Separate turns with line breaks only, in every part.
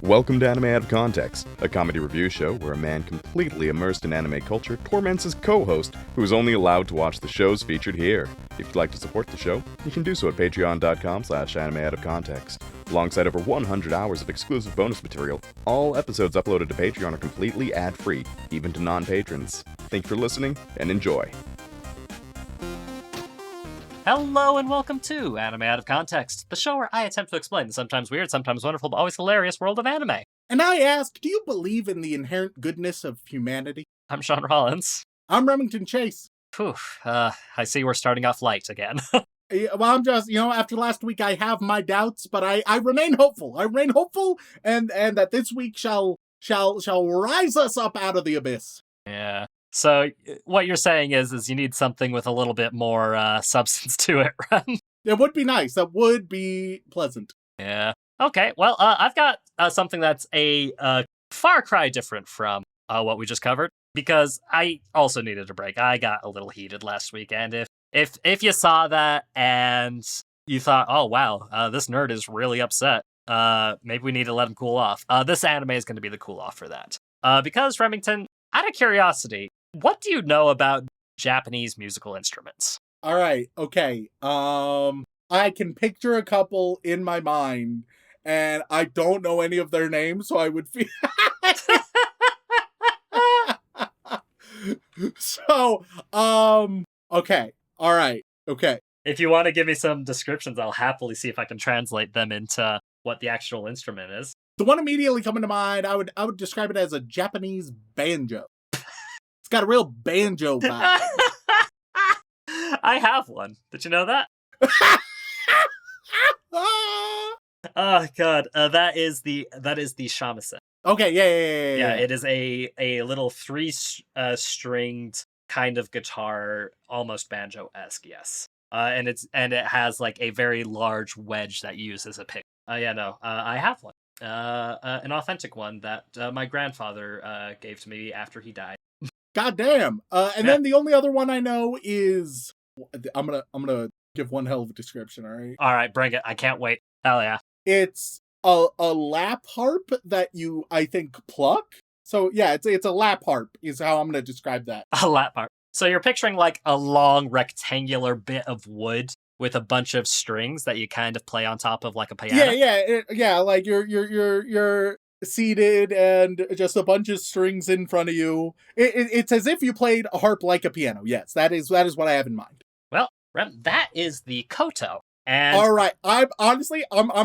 Welcome to Anime Out of Context, a comedy review show where a man completely immersed in anime culture torments his co-host, who is only allowed to watch the shows featured here. If you'd like to support the show, you can do so at patreon.com/animeoutofcontext. Alongside over 100 hours of exclusive bonus material, all episodes uploaded to Patreon are completely ad-free, even to non-patrons. Thank you for listening, and enjoy.
Hello and welcome to Anime Out of Context, the show where I attempt to explain the sometimes weird, sometimes wonderful, but always hilarious world of anime.
And I ask, do you believe in the inherent goodness of humanity?
I'm Shaun Rollins.
I'm Remington Chase.
Phew, I see we're starting off light again.
Well, I'm just, after last week I have my doubts, but I remain hopeful. I remain hopeful, and that this week shall rise us up out of the abyss.
Yeah. So what you're saying is you need something with a little bit more substance to it, right?
It would be nice. That would be pleasant.
Yeah. Okay, well, I've got something that's a far cry different from what we just covered, because I also needed a break. I got a little heated last weekend. If you saw that and you thought, oh, wow, this nerd is really upset, maybe we need to let him cool off. This anime is going to be the cool off for that. Because, Remington, out of curiosity, what do you know about Japanese musical instruments?
All right, okay. I can picture a couple in my mind, and I don't know any of their names, so I would feel... Okay. All right. Okay.
If you want to give me some descriptions, I'll happily see if I can translate them into what the actual instrument is.
The one immediately coming to mind, I would describe it as a Japanese banjo. It's got a real banjo vibe.
I have one. Did you know that? Oh god, that is the shamisen.
Okay, yeah.
Yeah, it is a little three-stringed kind of guitar, almost banjo-esque, yes. And it has like a very large wedge that you use as a pick. I have one. An authentic one that my grandfather gave to me after he died.
God damn. Then the only other one I know is I'm gonna give one hell of a description, all right?
All right, bring it. I can't wait. Hell yeah.
It's a lap harp that you, I think, pluck. So yeah, it's a lap harp is how I'm gonna describe that.
A lap harp. So you're picturing like a long rectangular bit of wood with a bunch of strings that you kind of play on top of like a piano.
Yeah. Like you're seated and just a bunch of strings in front of you. It's as if you played a harp like a piano. Yes, that is what I have in mind.
Well, Rem, that is the koto. And
all right, I'm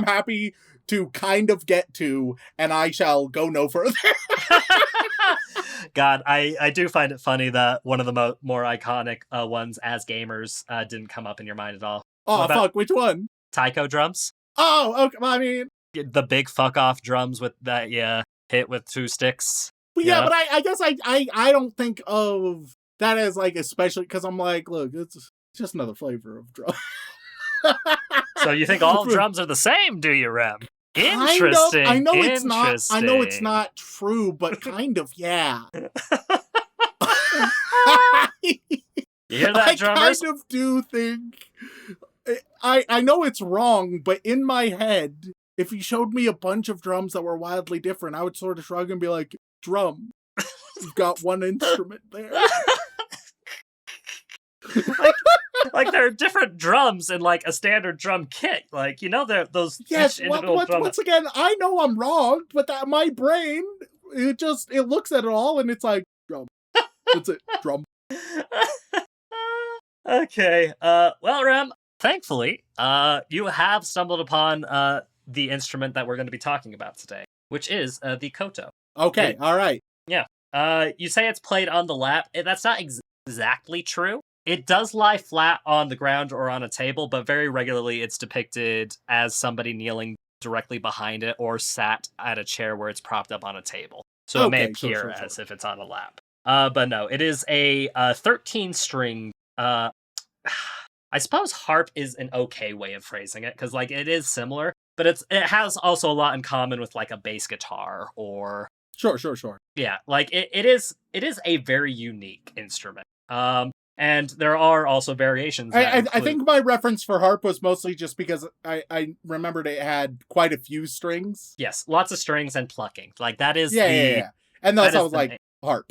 happy to kind of get to, and I shall go no further.
God, I do find it funny that one of the more iconic ones as gamers didn't come up in your mind at all.
Oh, fuck, which one?
Taiko drums.
Oh, okay, I mean...
The big fuck-off drums with that you hit with two sticks.
Well, yeah, but I guess I don't think of that as, like, especially, because I'm like, look, it's just another flavor of drum.
So you think all drums are the same, do you, Rem? Interesting.
I know it's not. I know it's not true, but kind of, yeah.
You hear that, drummers?
I kind of do think. I know it's wrong, but in my head, if he showed me a bunch of drums that were wildly different, I would sort of shrug and be like, "Drum, you've got one instrument there."
like there are different drums in like a standard drum kit. Like, they're those
yes, once again, I know I'm wrong, but that my brain it looks at it all and it's like drum. That's it, drum.
Okay. Well, Rem, thankfully, you have stumbled upon the instrument that we're going to be talking about today, which is the koto.
Okay, all right.
Yeah. You say it's played on the lap. That's not exactly true. It does lie flat on the ground or on a table, but very regularly it's depicted as somebody kneeling directly behind it or sat at a chair where it's propped up on a table. So it may appear as if it's on a lap. But no, it is a 13-string... I suppose harp is an okay way of phrasing it, because like it is similar, but it has also a lot in common with like a bass guitar or...
Sure.
Yeah, like it is a very unique instrument. And there are also variations.
I think my reference for harp was mostly just because I remembered it had quite a few strings.
Yes, lots of strings and plucking. Like that is
Yeah. And that's I was like, harp.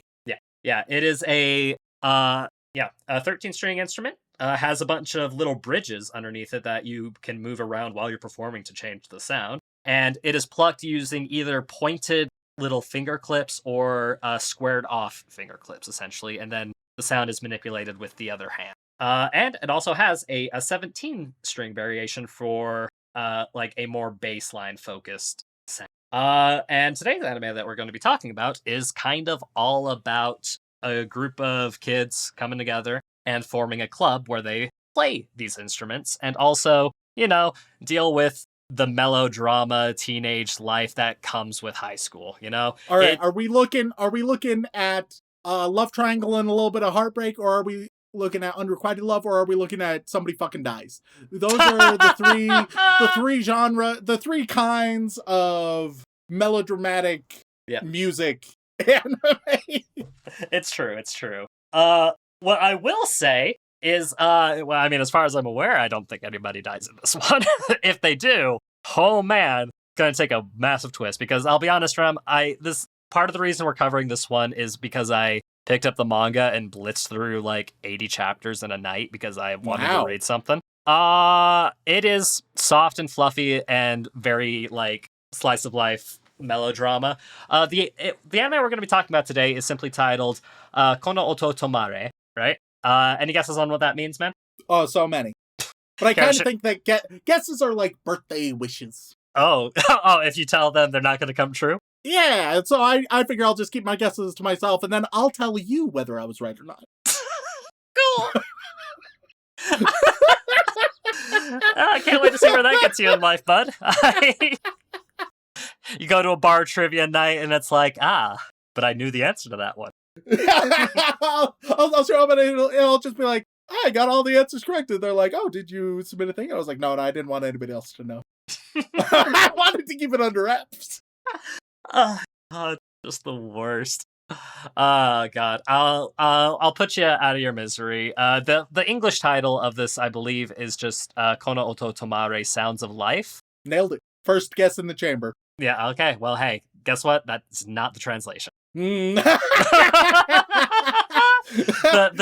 Yeah, it is a 13-string instrument. Has a bunch of little bridges underneath it that you can move around while you're performing to change the sound. And it is plucked using either pointed little finger clips or squared off finger clips, essentially. And then the sound is manipulated with the other hand. And it also has a 17-string variation for like a more baseline focused sound. And today's anime that we're going to be talking about is kind of all about a group of kids coming together and forming a club where they play these instruments and also, deal with the melodrama teenage life that comes with high school,
All right, are we looking at love triangle and a little bit of heartbreak, or are we looking at unrequited love, or are we looking at somebody fucking dies? Those are the three kinds of melodramatic music anime.
It's true. What I will say is, as far as I'm aware, I don't think anybody dies in this one. If they do, oh man, it's gonna take a massive twist, because I'll be honest, Rem, this part of the reason we're covering this one is because I picked up the manga and blitzed through like 80 chapters in a night because I wanted to read something. It is soft and fluffy and very like slice of life melodrama. The anime we're going to be talking about today is simply titled Kono Oto Tomare, right? Any guesses on what that means, man?
Oh, so many. But I kind of think that guesses are like birthday wishes.
Oh, if you tell them, they're not going to come true?
Yeah, so I figure I'll just keep my guesses to myself, and then I'll tell you whether I was right or not.
Cool! I can't wait to see where that gets you in life, bud. You go to a bar trivia night, and it's like, but I knew the answer to that one.
I'll show up, and it'll just be like, I got all the answers correct. And they're like, oh, did you submit a thing? I was like, no, I didn't want anybody else to know. I wanted to keep it under wraps.
God, just the worst. God, I'll put you out of your misery. The English title of this, I believe, is just Kono Oto Tomare, Sounds of Life.
Nailed it. First guess in the chamber.
Yeah. Okay. Well, hey, guess what? That's not the translation. The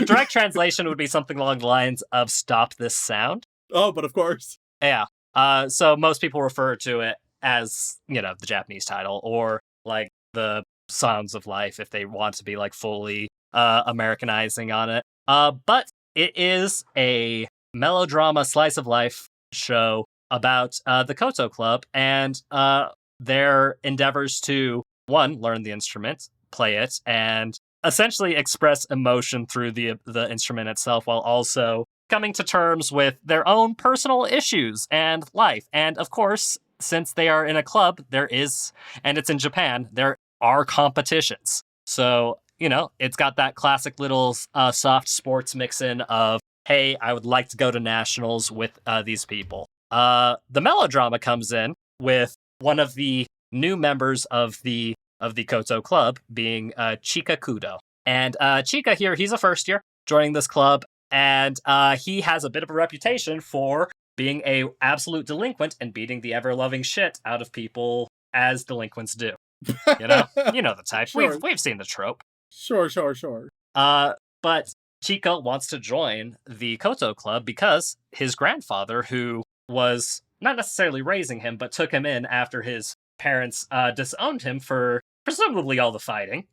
direct translation would be something along the lines of "Stop this sound."
Oh, but of course.
Yeah. So most people refer to it as, the Japanese title, or like the Sounds of Life if they want to be like fully Americanizing on it. But it is a melodrama slice of life show about the Koto Club and their endeavors to, one, learn the instrument, play it, and essentially express emotion through the instrument itself, while also coming to terms with their own personal issues and life. And of course, since they are in a club, there is, and it's in Japan, there are competitions. So, it's got that classic little soft sports mix-in of, hey, I would like to go to nationals with these people. The melodrama comes in with one of the new members of the Koto Club being Chika Kudo. And Chika here, he's a first year joining this club, and he has a bit of a reputation for being a absolute delinquent and beating the ever-loving shit out of people as delinquents do. You know the type. Sure. We've seen the trope.
Sure.
But Chika wants to join the Koto Club because his grandfather, who was not necessarily raising him, but took him in after his parents disowned him for presumably all the fighting,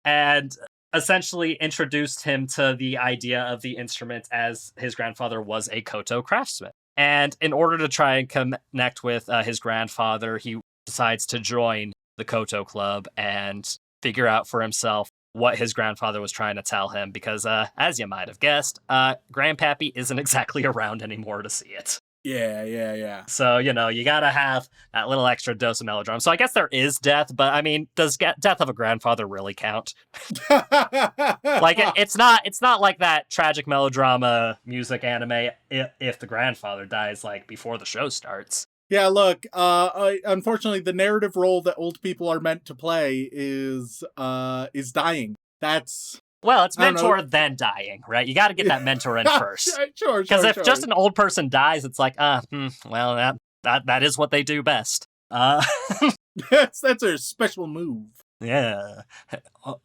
and essentially introduced him to the idea of the instrument as his grandfather was a Koto craftsman. And in order to try and connect with his grandfather, he decides to join the Koto Club and figure out for himself what his grandfather was trying to tell him, because as you might have guessed, Grandpappy isn't exactly around anymore to see it.
Yeah.
So, you gotta have that little extra dose of melodrama. So I guess there is death, but I mean, does death of a grandfather really count? Like, it's not like that tragic melodrama music anime if the grandfather dies, like, before the show starts.
Yeah, look, unfortunately, the narrative role that old people are meant to play is dying. That's
Well, it's
I don't know.
mentor then dying, right? You got to get that mentor in first.
Sure.
Because if just an old person dies, it's like, well, that is what they do best.
that's a special move.
Yeah,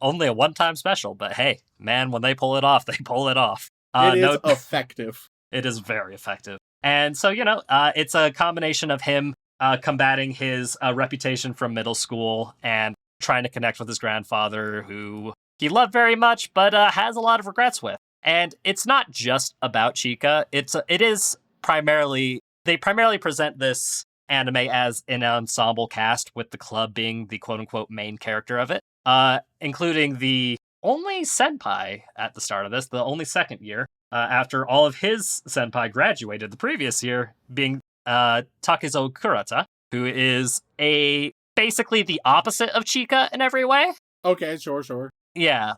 only a one-time special, but hey, man, when they pull it off, they pull it off.
It is effective.
It is very effective. And so, it's a combination of him combating his reputation from middle school and trying to connect with his grandfather, who he loved very much, but has a lot of regrets with. And it's not just about Chika. They primarily present this anime as an ensemble cast, with the club being the quote-unquote main character of it, including the only senpai at the start of this, the only second year, after all of his senpai graduated the previous year, being Takezo Kurata, who is basically the opposite of Chika in every way.
Okay, sure.
Yeah,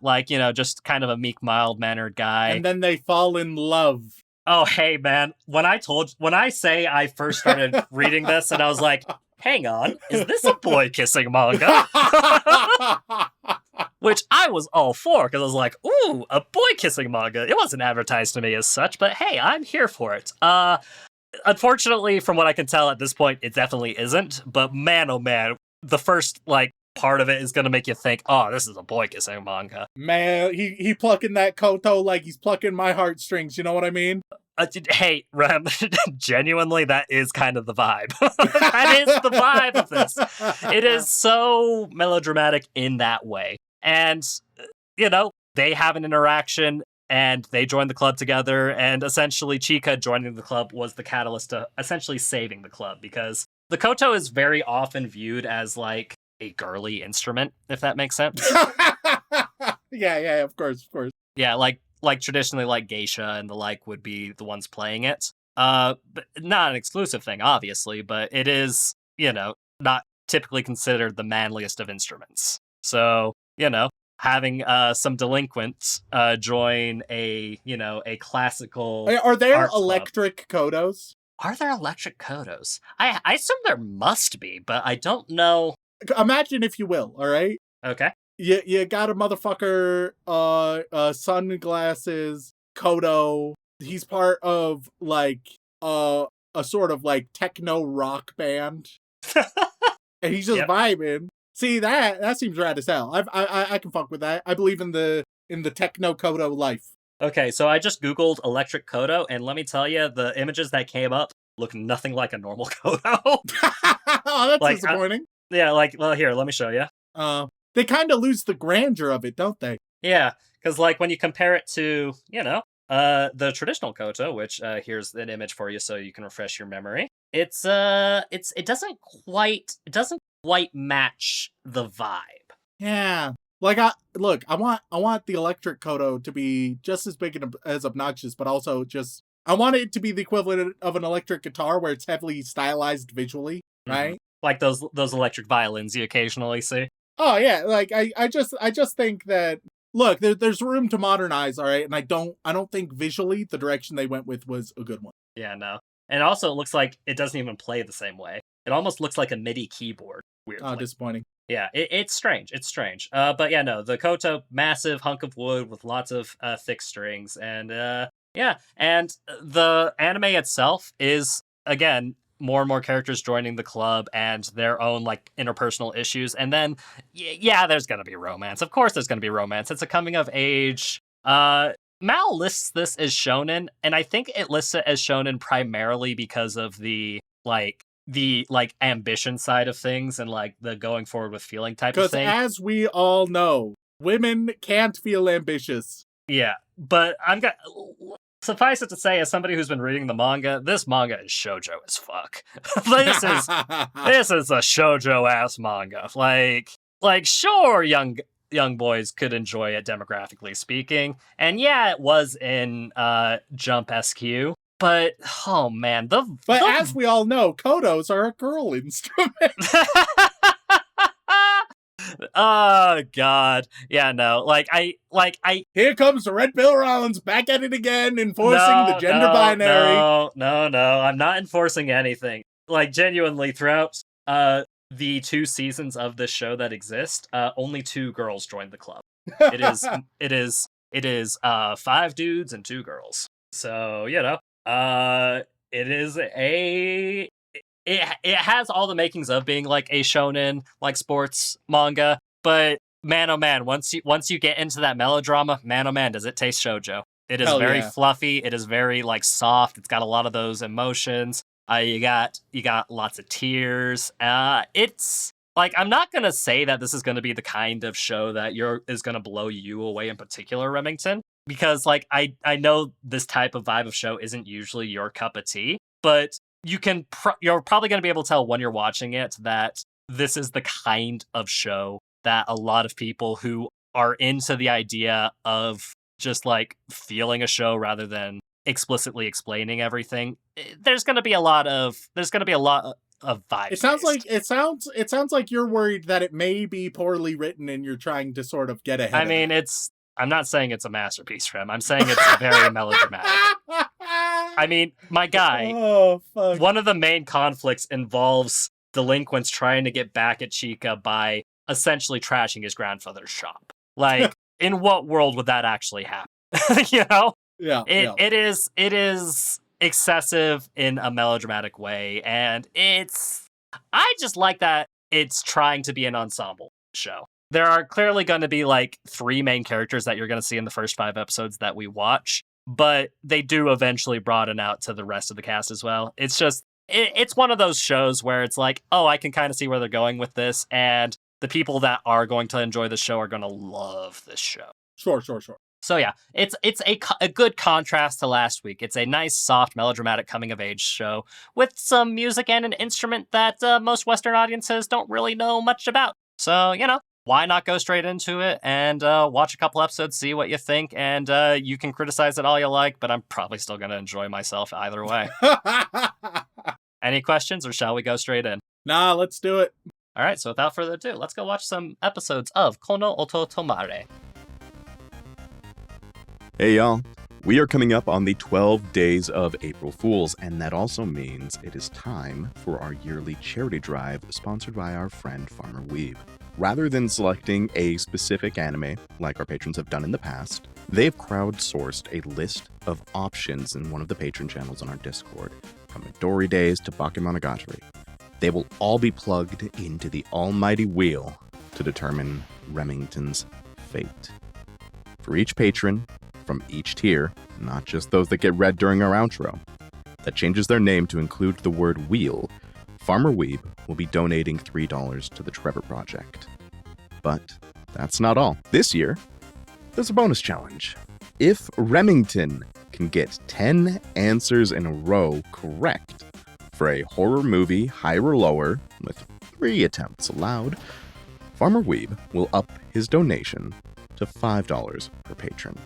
just kind of a meek, mild-mannered guy.
And then they fall in love.
Oh, hey, man. When I say I first started reading this and I was like, hang on, is this a boy-kissing manga? Which I was all for, because I was like, ooh, a boy-kissing manga. It wasn't advertised to me as such, but hey, I'm here for it. Unfortunately, from what I can tell at this point, it definitely isn't. But man, oh man, the first, part of it is going to make you think, oh, this is a boy-kissing manga.
Man, he plucking that koto like he's plucking my heartstrings, you know what I mean?
Hey, Rem, genuinely, that is kind of the vibe. That is the vibe of this. It is so melodramatic in that way. And, they have an interaction, and they join the club together, and essentially Chika joining the club was the catalyst to essentially saving the club, because the koto is very often viewed as, a girly instrument, if that makes sense.
Yeah, of course.
Yeah, like traditionally, geisha and the would be the ones playing it. But not an exclusive thing, obviously, but it is, not typically considered the manliest of instruments. So, having some delinquents join a classical.
Are there
art
electric kotos?
Are there electric kotos? I assume there must be, but I don't know.
Imagine, if you will, all right?
Okay.
You got a motherfucker, sunglasses, koto. He's part of, a sort of, techno rock band. And he's just vibing. See, that seems rad as hell. I can fuck with that. I believe in the techno koto life.
Okay, so I just Googled electric koto, and let me tell you, the images that came up look nothing like a normal koto.
Oh, that's disappointing.
Yeah, well, here, let me show you.
They kind of lose the grandeur of it, don't they?
Yeah, because, when you compare it to, the traditional koto, which, here's an image for you so you can refresh your memory. It doesn't quite match the vibe.
Yeah. I want the electric koto to be just as big and as obnoxious, but also I want it to be the equivalent of an electric guitar where it's heavily stylized visually, right?
Mm-hmm. Like those electric violins you occasionally see.
Oh yeah, I just think that, look, there's room to modernize, all right, and I don't think visually the direction they went with was a good one.
Yeah, no. And also it looks like it doesn't even play the same way. It almost looks like a MIDI keyboard. Weirdly.
Oh, disappointing.
Yeah, it's strange. It's strange. But yeah, no, the koto, massive hunk of wood with lots of thick strings, and and the anime itself is, again, more and more characters joining the club and their own interpersonal issues, and then there's gonna be romance. Of course, there's gonna be romance. It's a coming of age. Mal lists this as shonen, and I think it lists it as shonen primarily because of the ambition side of things and the going forward with feeling type of thing.
Because as we all know, women can't feel ambitious.
Yeah, but suffice it to say, as somebody who's been reading the manga, this manga is shoujo as fuck. This is a shoujo ass manga. Sure, young boys could enjoy it, demographically speaking, and yeah, it was in Jump SQ. But, oh man,
as we all know, kotos are a girl instrument.
Oh god. Yeah, no.
Here comes the Red Pill Rounds back at it again, enforcing the gender binary.
No. I'm not enforcing anything. Genuinely, throughout the 2 seasons of this show that exist, only 2 girls joined the club. It is 5 dudes and 2 girls. So, it is it has all the makings of being like a shonen, like sports manga, but man oh man, once you get into that melodrama, man oh man, does it taste shoujo. It is
Hell
very
yeah.
fluffy, it is very like soft, it's got a lot of those emotions. You got lots of tears. It's like, I'm not gonna say that this is gonna be the kind of show that is gonna blow you away in particular, Remington, because like I know this type of vibe of show isn't usually your cup of tea, but you're probably gonna be able to tell when you're watching it that this is the kind of show that a lot of people who are into the idea of just like feeling a show rather than explicitly explaining everything. There's gonna be a lot of vibes.
It sounds like you're worried that it may be poorly written and you're trying to sort of get ahead.
I mean, I'm not saying it's a masterpiece, Rem. I'm saying it's very melodramatic. I mean, my guy,
oh fuck.
One of the main conflicts involves delinquents trying to get back at Chica by essentially trashing his grandfather's shop. Like, in what world would that actually happen? You know?
Yeah.
It is excessive in a melodramatic way, and I just like that it's trying to be an ensemble show. There are clearly going to be like 3 main characters that you're going to see in the first 5 episodes that we watch, but they do eventually broaden out to the rest of the cast as well. It's just, it's one of those shows where it's like, oh, I can kind of see where they're going with this, and the people that are going to enjoy the show are going to love this show.
Sure.
So yeah, it's a good contrast to last week. It's a nice, soft, melodramatic coming-of-age show with some music and an instrument that most Western audiences don't really know much about. So, why not go straight into it and watch a couple episodes, see what you think, and you can criticize it all you like, but I'm probably still going to enjoy myself either way. Any questions, or shall we go straight in?
Nah, let's do it.
All right, so without further ado, let's go watch some episodes of Kono Oto Tomare.
Hey y'all, we are coming up on the 12 days of April Fools, and that also means it is time for our yearly charity drive sponsored by our friend Farmer Weeb. Rather than selecting a specific anime, like our patrons have done in the past, they've crowdsourced a list of options in one of the patron channels on our Discord, from Midori Days to Bakemonogatari. They will all be plugged into the almighty wheel to determine Remington's fate. For each patron, from each tier, not just those that get read during our outro, that changes their name to include the word wheel, Farmer Weeb will be donating $3 to the Trevor Project. But that's not all. This year, there's a bonus challenge. If Remington can get 10 answers in a row correct for a horror movie, higher or lower, with 3 attempts allowed, Farmer Weeb will up his donation to $5 per patron.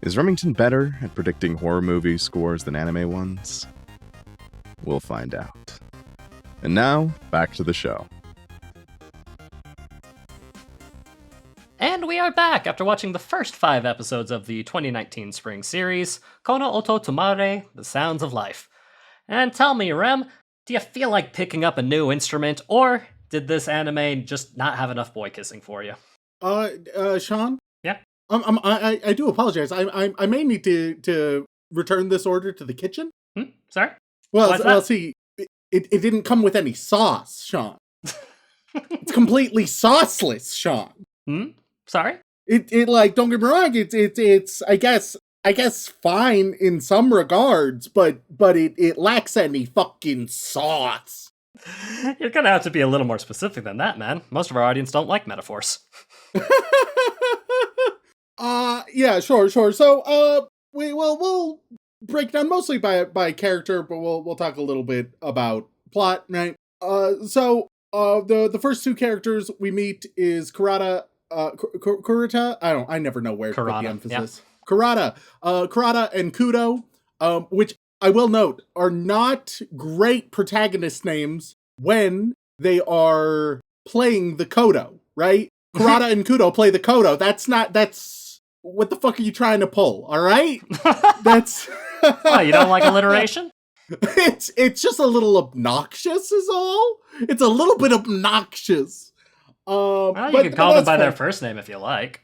Is Remington better at predicting horror movie scores than anime ones? We'll find out. And now, back to the show.
And we are back after watching the first 5 episodes of the 2019 spring series, Kono Oto Tomare, The Sounds of Life. And tell me, Rem, do you feel like picking up a new instrument, or did this anime just not have enough boy kissing for you?
Shaun?
Yeah?
I do apologize. I may need to return this order to the kitchen.
Sorry?
Well, see, it didn't come with any sauce, Shaun. It's completely sauceless, Shaun.
Sorry?
It like, don't get me wrong, it's I guess fine in some regards, but it lacks any fucking sauce.
You're gonna have to be a little more specific than that, man. Most of our audience don't like metaphors.
Yeah, sure. So, we'll break down mostly by character, but we'll talk a little bit about plot, right? The first 2 characters we meet is Kurata, I never know where to put the emphasis. Yeah. Kurata and Kudo, which I will note are not great protagonist names when they are playing the Kodo, right? Kurata and Kudo play the Kodo. That's what the fuck are you trying to pull? All right, that's.
Oh, you don't like alliteration?
It's just a little obnoxious, is all. It's a little bit obnoxious.
Well, you can call them by their first name if you like.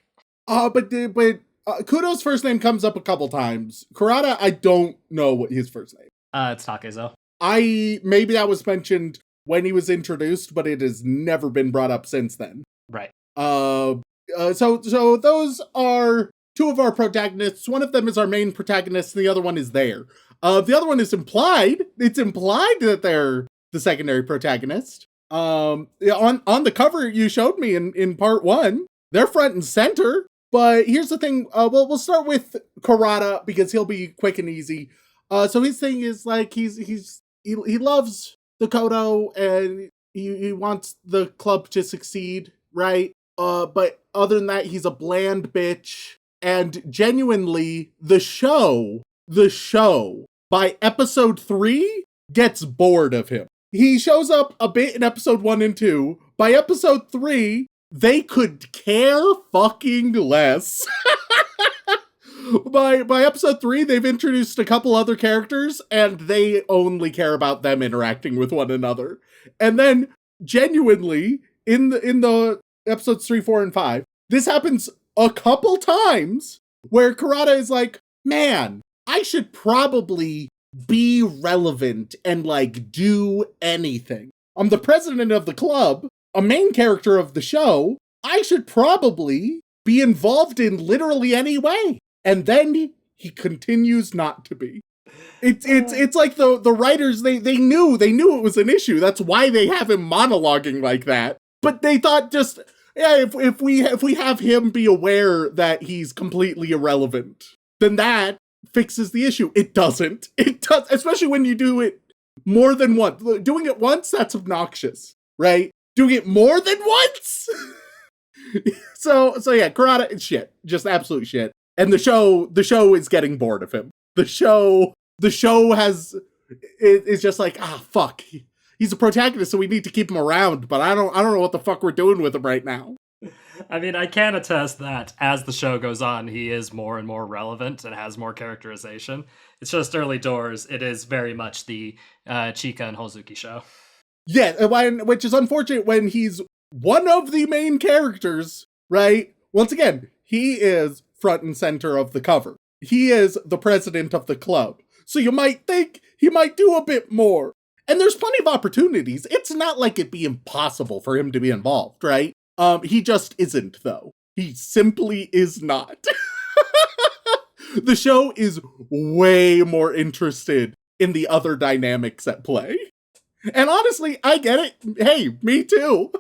But Kudo's first name comes up a couple times. Kurata, I don't know what his first name.
It's Takezo.
Maybe that was mentioned when he was introduced, but it has never been brought up since then.
Right.
So those are two of our protagonists. One of them is our main protagonist, and the other one is there. The other one is implied. It's implied that they're the secondary protagonist. On the cover you showed me in part 1, they're front and center. But here's the thing. We'll start with Kurata because he'll be quick and easy. So his thing is like he loves the Kodo and he wants the club to succeed, right? But other than that, he's a bland bitch. And genuinely, the show, by episode 3, gets bored of him. He shows up a bit in episode 1 and 2. By episode 3, they could care fucking less. By episode 3, they've introduced a couple other characters, and they only care about them interacting with one another. And then, genuinely, in the episodes 3, 4, and 5, this happens a couple times where Kurata is like, man, I should probably be relevant and like do anything. I'm the president of the club, a main character of the show. I should probably be involved in literally any way. And then he continues not to be. It's like the writers, they knew it was an issue. That's why they have him monologuing like that. But they thought just, yeah, if we have him be aware that he's completely irrelevant, then that fixes the issue. It doesn't. It does, especially when you do it more than once. Doing it once, that's obnoxious, right? Doing it more than once? So yeah, Kurata is shit. Just absolute shit. And the show is getting bored of him. The show is just like, fuck. He's a protagonist, so we need to keep him around, but I don't know what the fuck we're doing with him right now.
I mean, I can attest that as the show goes on, he is more and more relevant and has more characterization. It's just early doors. It is very much the Chika and Hozuki show.
Yeah, which is unfortunate when he's one of the main characters, right? Once again, he is front and center of the cover. He is the president of the club. So you might think he might do a bit more. And there's plenty of opportunities. It's not like it'd be impossible for him to be involved, right? He just isn't, though. He simply is not. The show is way more interested in the other dynamics at play. And honestly, I get it. Hey, me too.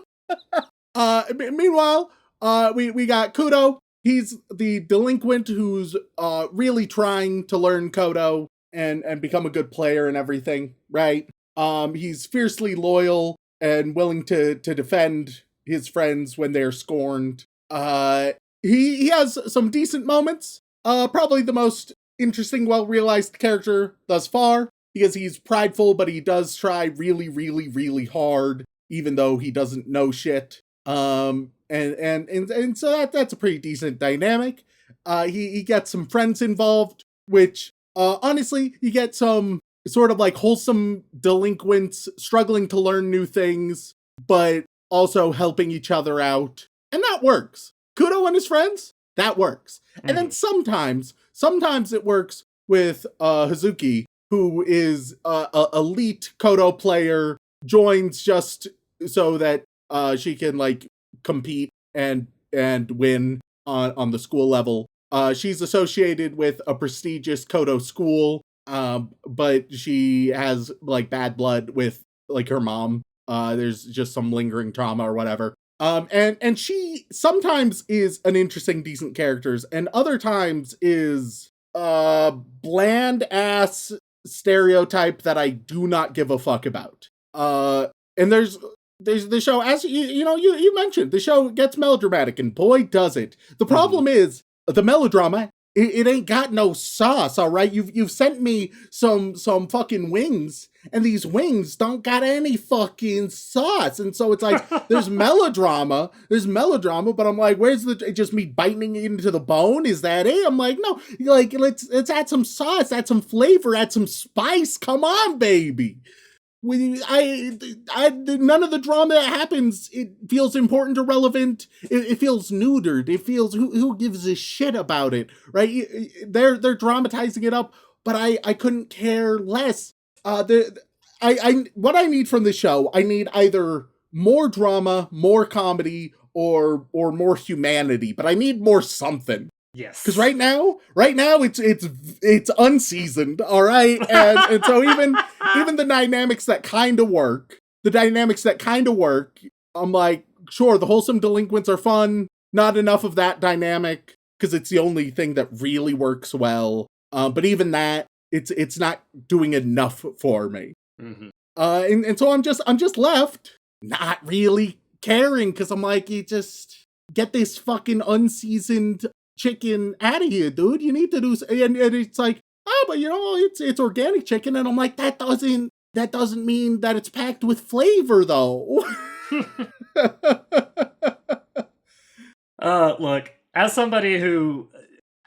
Meanwhile, we got Kudo. He's the delinquent who's really trying to learn Kodo and become a good player and everything, right? He's fiercely loyal and willing to defend his friends when they're scorned. He has some decent moments. Probably the most interesting, well-realized character thus far, because he's prideful, but he does try really, really, really hard, even though he doesn't know shit. And so that's a pretty decent dynamic. He gets some friends involved, which, honestly, you get some sort of like wholesome delinquents struggling to learn new things, but also helping each other out. And that works. Kudo and his friends, that works. And then sometimes it works with Hazuki, who is a elite Kodo player, joins just so that she can like compete and win on the school level. She's associated with a prestigious Kodo school, but she has like bad blood with like her mom. There's just some lingering trauma or whatever. And she sometimes is an interesting, decent character, and other times is bland ass stereotype that I do not give a fuck about. And there's the show, as you mentioned, the show gets melodramatic, and boy does it. The problem is the melodrama. It ain't got no sauce, all right? You've sent me some fucking wings, and these wings don't got any fucking sauce. And so it's like, there's melodrama, but I'm like, where's just me biting into the bone? Is that it? I'm like, no, like, let's add some sauce, add some flavor, add some spice. Come on, baby. None of the drama that happens, it feels important or relevant. It feels neutered. It feels, who gives a shit about it, right? They're dramatizing it up, but I couldn't care less. What I need from the show, I need either more drama, more comedy, or more humanity, but I need more something.
Yes.
Because right now it's unseasoned, all right? And so even the dynamics that kind of work, I'm like, sure, the wholesome delinquents are fun, not enough of that dynamic, because it's the only thing that really works well. But even that, it's not doing enough for me.
Mm-hmm.
And so I'm just left not really caring, because I'm like, you just get this fucking unseasoned chicken out of here, dude. You need to do, and it's like, oh, but it's organic chicken, and I'm like, that doesn't mean that it's packed with flavor, though.
Look, as somebody who,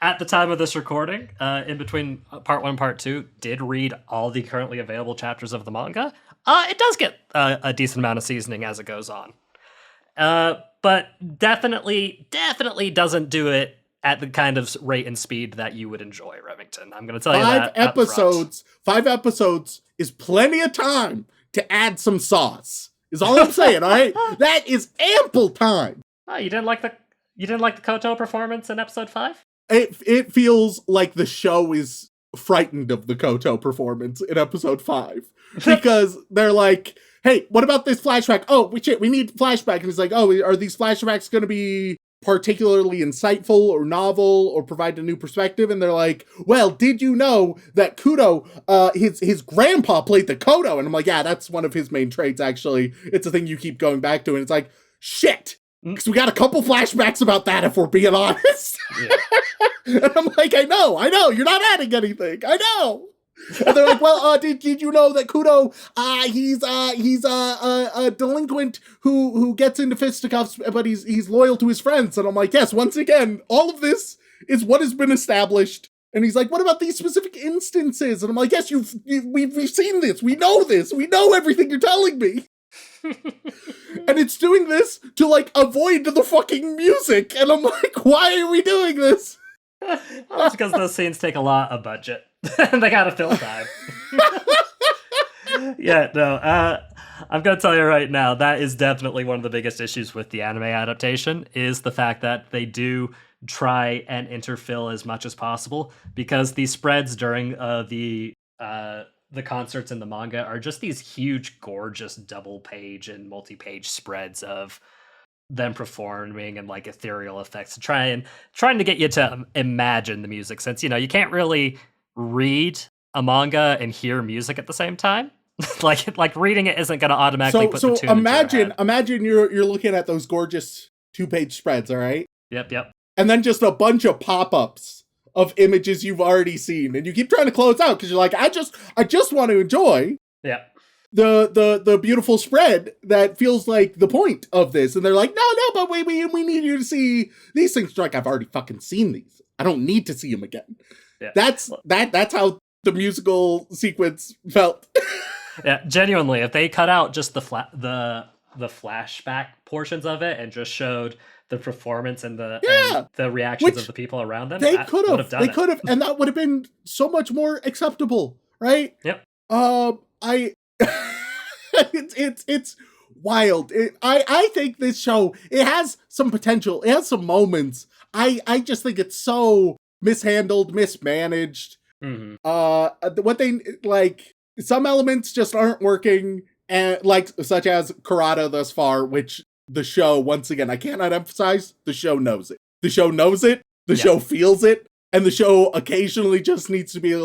at the time of this recording, in between part 1 and part 2, did read all the currently available chapters of the manga, it does get a decent amount of seasoning as it goes on. But definitely doesn't do it at the kind of rate and speed that you would enjoy, Remington. I'm going to tell you that.
5 episodes is plenty of time to add some sauce. Is all I'm saying, all right? That is ample time.
Oh, you didn't like the Koto performance in episode 5?
It feels like the show is frightened of the Koto performance in episode 5. Because they're like, hey, what about this flashback? Oh, we need flashback. And it's like, oh, are these flashbacks going to be particularly insightful or novel or provide a new perspective? And they're like, well, did you know that Kudo, his grandpa played the Koto? And I'm like, yeah, that's one of his main traits, actually. It's a thing you keep going back to. And it's like, shit, because we got a couple flashbacks about that, if we're being honest. Yeah. And I'm like, I know, you're not adding anything. I know. And they're like, well, did you know that Kudo, he's a delinquent who gets into fisticuffs, but he's loyal to his friends. And I'm like, yes, once again, all of this is what has been established. And he's like, what about these specific instances? And I'm like, yes, we've seen this. We know this. We know everything you're telling me. And it's doing this to, like, avoid the fucking music. And I'm like, why are we doing this?
Well, it's because those scenes take a lot of budget. They gotta fill time. Yeah, no, I'm gonna tell you right now, that is definitely one of the biggest issues with the anime adaptation, is the fact that they do try and interfill as much as possible, because these spreads during the concerts in the manga are just these huge, gorgeous double-page and multi-page spreads of them performing and like ethereal effects, trying to get you to imagine the music, since you can't really read a manga and hear music at the same time. like reading it isn't going to automatically put the tune
imagine you're looking at those gorgeous 2-page spreads, all right?
Yep.
And then just a bunch of pop-ups of images you've already seen, and you keep trying to close out because you're like, I just want to enjoy the beautiful spread that feels like the point of this. And they're like, no, but we need you to see these things. Like, I've already fucking seen these. I don't need to see them again. Yeah. That's how the musical sequence felt.
Yeah, genuinely, if they cut out just the flashback portions of it and just showed the performance and the reactions of the people around them,
they could have, and that would have been so much more acceptable, right?
Yep.
It's wild. I think this show, it has some potential. It has some moments. I just think it's so mishandled, mismanaged.
Mm-hmm.
What they like, some elements just aren't working, and such as Karada thus far, which the show, once again, I cannot emphasize, the show knows it. The show knows it. The show feels it. And the show occasionally just needs to be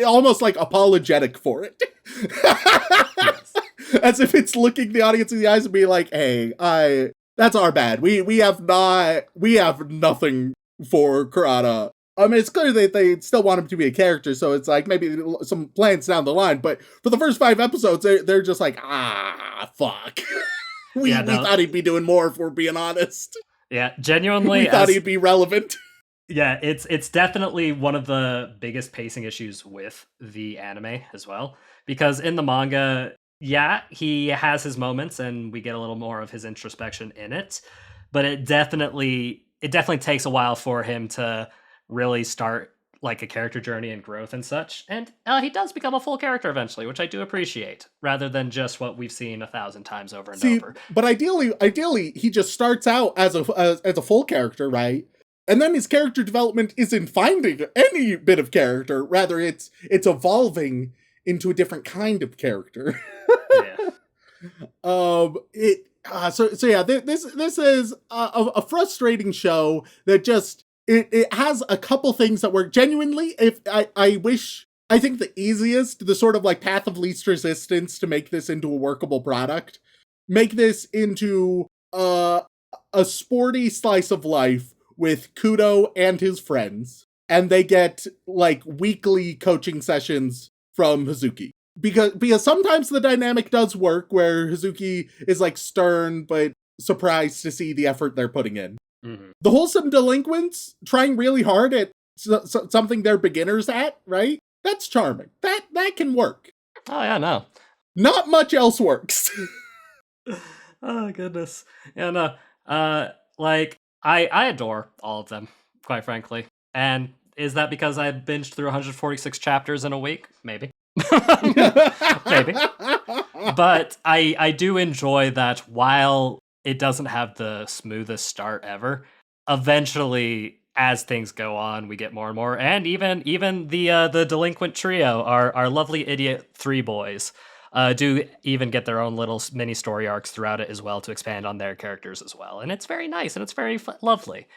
almost like apologetic for it. Yes. As if it's looking the audience in the eyes and being like, hey, that's our bad. We have nothing for Karada. I mean, it's clear that they still want him to be a character, so it's like maybe some plans down the line, but for the first 5 episodes, they're just like, fuck. We thought he'd be doing more, if we're being honest.
Yeah, genuinely.
We thought he'd be relevant.
Yeah, it's definitely one of the biggest pacing issues with the anime as well, because in the manga, yeah, he has his moments, and we get a little more of his introspection in it. But it definitely takes a while for him to really start like a character journey and growth and such. And he does become a full character eventually, which I do appreciate, rather than just what we've seen 1,000 times over and
See,
over.
but ideally, he just starts out as a full character, right? And then his character development isn't finding any bit of character. Rather, it's evolving into a different kind of character.
Yeah.
So yeah, this is a frustrating show that just it has a couple things that work genuinely. If I think the easiest, the sort of like path of least resistance to make this into a workable product, make this into a sporty slice of life with Kudo and his friends, and they get like weekly coaching sessions from Hazuki. Because sometimes the dynamic does work where Hazuki is like stern but surprised to see the effort they're putting in.
Mm-hmm.
The wholesome delinquents trying really hard at something they're beginners at, right? That's charming. That can work.
Oh yeah, no.
Not much else works.
Oh goodness. Yeah, no. Like I adore all of them, quite frankly. And is that because I binged through 146 chapters in a week? Maybe. Maybe. But I do enjoy that while it doesn't have the smoothest start ever, eventually as things go on, we get more and more. And even the delinquent trio, our lovely idiot three boys, do even get their own little mini story arcs throughout it as well to expand on their characters as well. And it's very nice and it's very lovely.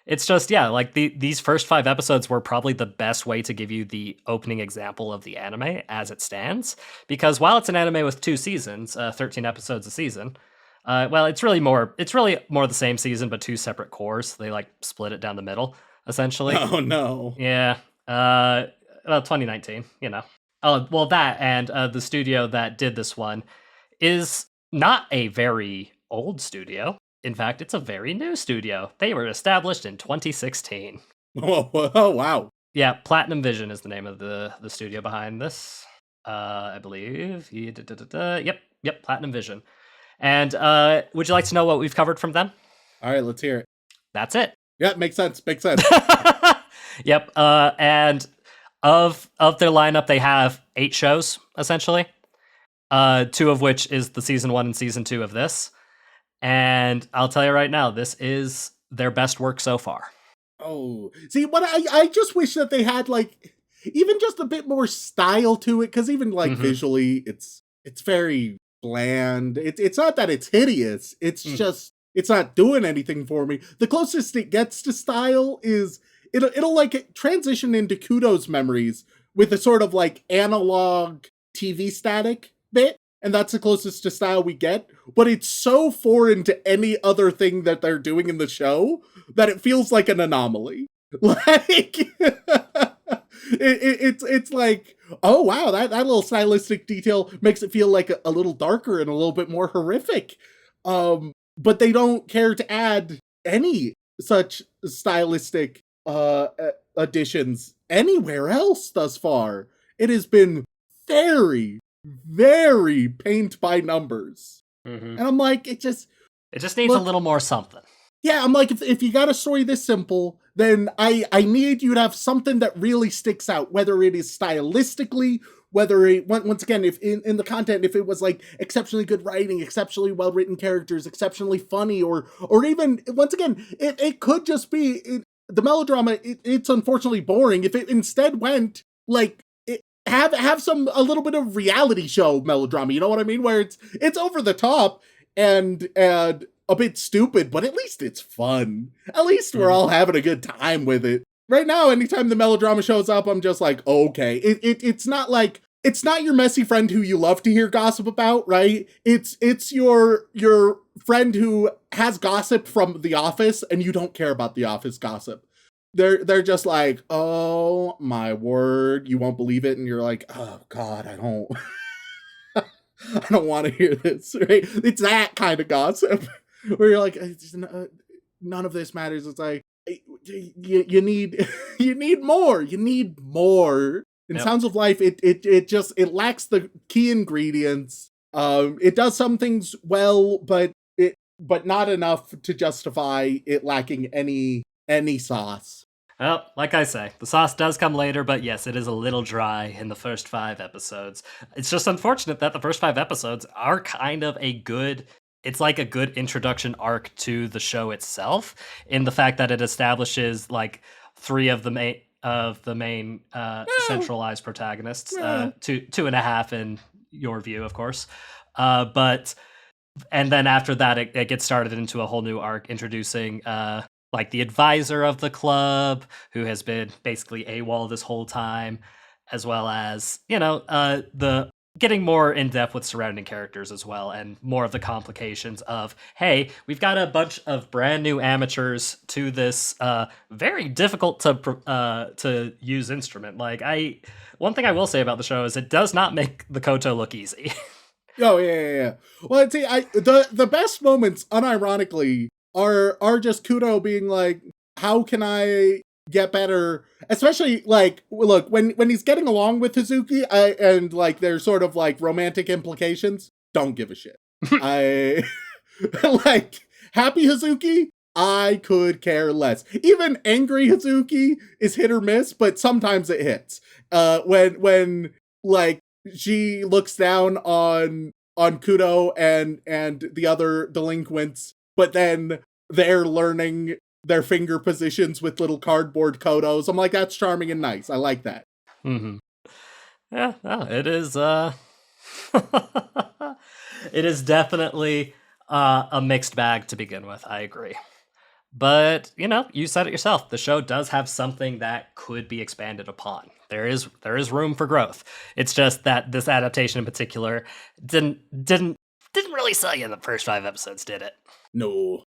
It's just, yeah, like these first 5 episodes were probably the best way to give you the opening example of the anime as it stands. Because while it's an anime with 2 seasons, 13 episodes a season, well, it's really more the same season, but 2 separate cores. They like split it down the middle, essentially.
Oh no.
Yeah. Well, 2019, you know. Oh, well, that and the studio that did this one is not a very old studio. In fact, it's a very new studio. They were established in 2016.
Oh wow.
Yeah, Platinum Vision is the name of the studio behind this. I believe. Yep, Platinum Vision. And would you like to know what we've covered from them?
All right, let's hear it.
That's it.
Yeah, makes sense.
Yep. And of their lineup, they have 8 shows essentially. 2 of which is the season 1 and season 2 of this. And I'll tell you right now, this is their best work so far.
Oh, see, what I just wish that they had like even just a bit more style to it, because even like visually, it's very bland. It's not that it's hideous. It's just it's not doing anything for me. The closest it gets to style is it'll like transition into Kudo's memories with a sort of like analog TV static bit. And that's the closest to style we get, but it's so foreign to any other thing that they're doing in the show that it feels like an anomaly. Like, it's like, oh wow, that little stylistic detail makes it feel like a little darker and a little bit more horrific. But they don't care to add any such stylistic additions anywhere else thus far. It has been very paint by numbers. And I'm like, it just
needs a little more something.
Yeah, I'm like, if you got a story this simple, then I need you to have something that really sticks out, whether it is stylistically, whether it, once again, if in the content, if it was like exceptionally good writing, exceptionally well written characters, exceptionally funny, or even, once again, it could just be the melodrama. It's unfortunately boring. If it instead went like, have a little bit of reality show melodrama, you know what I mean? Where it's over the top and a bit stupid, but at least it's fun. At least we're all having a good time with it. Right now, anytime the melodrama shows up, I'm just like, okay. It's not like, it's not your messy friend who you love to hear gossip about, right? It's your friend who has gossip from The Office and you don't care about The Office gossip. They're just like, oh my word, you won't believe it, and you're like, oh god, I don't I don't want to hear this, right? It's that kind of gossip where you're like, none of this matters. It's like, you need more. You need more. In Sounds of Life, it lacks the key ingredients. It does some things well, but not enough to justify it lacking any sauce.
Well, like I say, the sauce does come later, but yes, it is a little dry in the first 5 episodes. It's just unfortunate that the first 5 episodes are kind of it's like a good introduction arc to the show itself, in the fact that it establishes like 3 of the main centralized protagonists, 2.5 in your view, of course. And then after that, it gets started into a whole new arc, introducing like the advisor of the club, who has been basically AWOL this whole time, as well as, the getting more in depth with surrounding characters as well, and more of the complications of, hey, we've got a bunch of brand new amateurs to this very difficult to use instrument. One thing I will say about the show is it does not make the koto look easy.
Oh yeah. Well, see, the best moments, unironically, are just Kudo being like, how can I get better? Especially like, look, when he's getting along with Hazuki, and like there's sort of like romantic implications, don't give a shit. I like happy Hazuki, I could care less. Even angry Hazuki is hit or miss, but sometimes it hits. When like she looks down on Kudo and the other delinquents, but then they're learning their finger positions with little cardboard kodos. I'm like, that's charming and nice. I like that.
Mm-hmm. Yeah, no, it is. It is definitely a mixed bag to begin with. I agree. But, you said it yourself. The show does have something that could be expanded upon. There is room for growth. It's just that this adaptation in particular didn't really sell you in the first 5 episodes, did it?
No.